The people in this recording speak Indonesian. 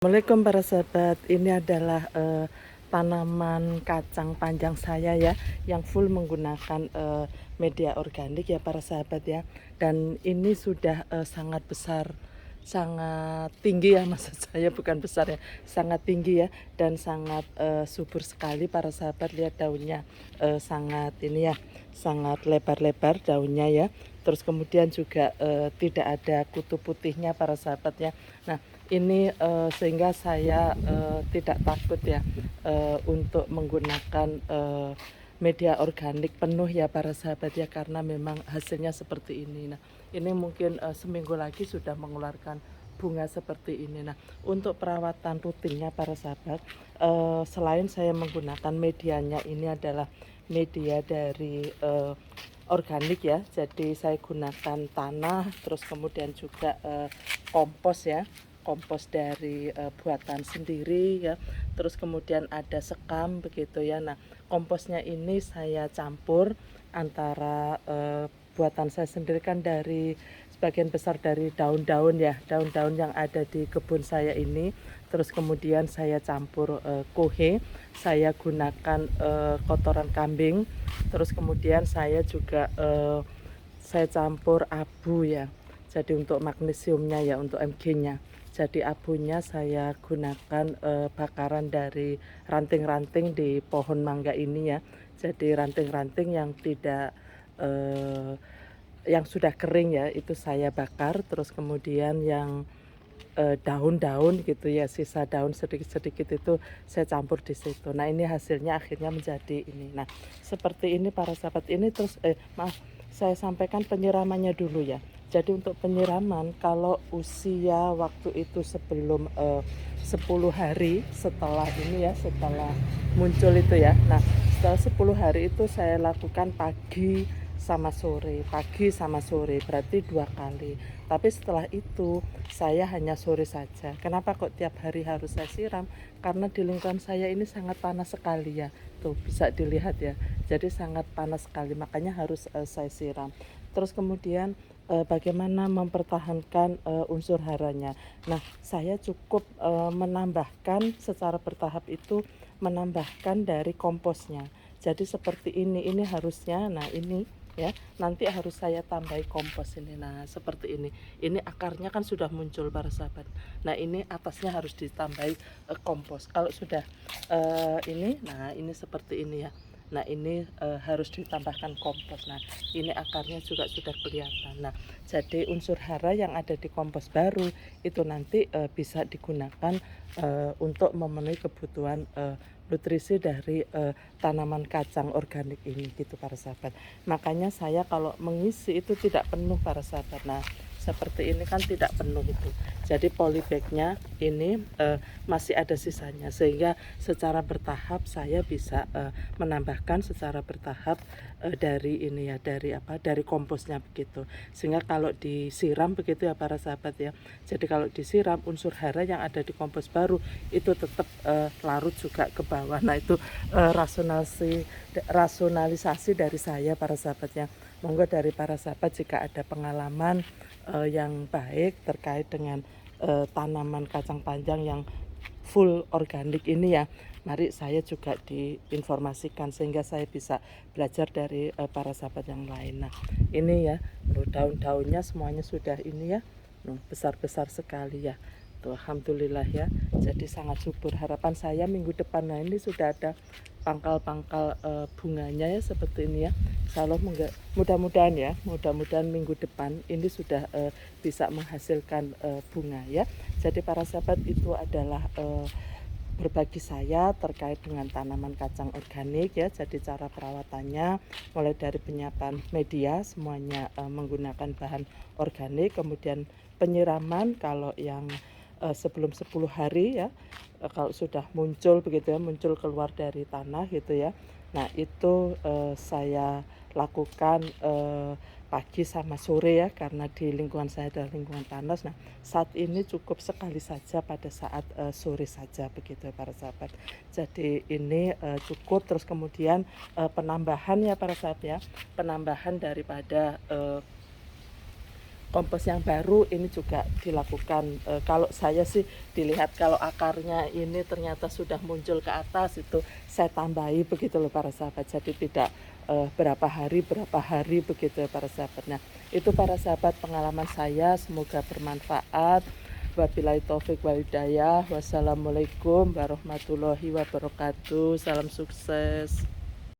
Assalamualaikum para sahabat, ini adalah tanaman kacang panjang saya ya, yang full menggunakan media organik ya para sahabat ya. Dan ini sudah sangat besar, sangat tinggi ya maksud saya, bukan besar ya, sangat tinggi ya, dan sangat subur sekali para sahabat. Lihat daunnya sangat ini ya, sangat lebar-lebar daunnya ya. Terus kemudian juga tidak ada kutu putihnya para sahabat ya. Nah, ini sehingga saya tidak takut ya untuk menggunakan media organik penuh ya para sahabat ya, karena memang hasilnya seperti ini. Nah, ini mungkin seminggu lagi sudah mengeluarkan bunga seperti ini. Nah, untuk perawatan rutinnya para sahabat, selain saya menggunakan medianya ini adalah media dari organik ya, jadi saya gunakan tanah, terus kemudian juga kompos ya, kompos dari buatan sendiri ya, terus kemudian ada sekam begitu ya. Nah, komposnya ini saya campur antara buatan saya sendiri kan dari sebagian besar dari daun-daun ya, daun-daun yang ada di kebun saya ini. Terus kemudian saya campur kohe, saya gunakan kotoran kambing, terus kemudian saya juga saya campur abu ya, jadi untuk magnesiumnya ya, untuk Mg-nya. Jadi abunya saya gunakan bakaran dari ranting-ranting di pohon mangga ini ya. Jadi ranting-ranting yang tidak yang sudah kering ya, itu saya bakar. Terus kemudian yang daun-daun gitu ya, sisa daun sedikit-sedikit itu saya campur di situ. Nah, ini hasilnya akhirnya menjadi ini. Nah, seperti ini para sahabat. Ini terus maaf, saya sampaikan penyiramannya dulu ya. Jadi untuk penyiraman, kalau usia waktu itu sebelum 10 hari setelah ini ya, setelah muncul itu ya. Nah, setelah 10 hari itu saya lakukan pagi sama sore, berarti 2 kali. Tapi setelah itu saya hanya sore saja. Kenapa kok tiap hari harus saya siram? Karena di lingkungan saya ini sangat panas sekali ya. Tuh bisa dilihat ya. Jadi sangat panas sekali, makanya harus saya siram. Terus kemudian bagaimana mempertahankan unsur haranya. Nah, saya cukup menambahkan secara bertahap itu, menambahkan dari komposnya. Jadi seperti ini harusnya, nah ini ya, nanti harus saya tambahi kompos ini. Nah, seperti ini akarnya kan sudah muncul para sahabat. Nah, ini atasnya harus ditambahi kompos. Kalau sudah nah ini seperti ini ya. Nah, ini harus ditambahkan kompos. Nah, ini akarnya juga sudah kelihatan. Nah, jadi unsur hara yang ada di kompos baru itu nanti bisa digunakan untuk memenuhi kebutuhan nutrisi dari tanaman kacang organik ini gitu para sahabat. Makanya saya kalau mengisi itu tidak penuh para sahabat. Nah, seperti ini kan tidak penuh itu. Jadi polybagnya ini masih ada sisanya, sehingga secara bertahap saya bisa menambahkan secara bertahap dari ini ya, dari komposnya begitu. Sehingga kalau disiram begitu ya para sahabat ya. Jadi kalau disiram, unsur hara yang ada di kompos baru itu tetap larut juga ke bawah. Nah, itu rasionalisasi dari saya para sahabatnya. Monggo dari para sahabat jika ada pengalaman yang baik terkait dengan tanaman kacang panjang yang full organik ini ya, mari saya juga diinformasikan sehingga saya bisa belajar dari para sahabat yang lain. Nah, ini ya, daun-daunnya semuanya sudah ini ya, besar-besar sekali ya. Tuh, alhamdulillah ya. Jadi sangat subur. Harapan saya minggu depan, nah ini sudah ada pangkal-pangkal bunganya ya seperti ini ya. Insya Allah mudah-mudahan ya, mudah-mudahan minggu depan ini sudah bisa menghasilkan bunga ya. Jadi para sahabat, itu adalah berbagi saya terkait dengan tanaman kacang organik ya. Jadi cara perawatannya mulai dari penyiapan media semuanya menggunakan bahan organik, kemudian penyiraman kalau yang sebelum 10 hari ya, kalau sudah muncul begitu ya, muncul keluar dari tanah gitu ya. Nah, itu saya lakukan pagi sama sore ya, karena di lingkungan saya adalah lingkungan panas. Nah, saat ini cukup sekali saja pada saat sore saja begitu ya para sahabat. Jadi ini cukup. Terus kemudian penambahan ya para sahabat ya, penambahan daripada kompos yang baru ini juga dilakukan. Kalau saya sih dilihat kalau akarnya ini ternyata sudah muncul ke atas, itu saya tambahi begitu loh para sahabat. Jadi tidak berapa hari begitu ya para sahabat. Nah, itu para sahabat pengalaman saya, semoga bermanfaat. Wabillahi taufik wal hidayah. Wassalamualaikum warahmatullahi wabarakatuh. Salam sukses.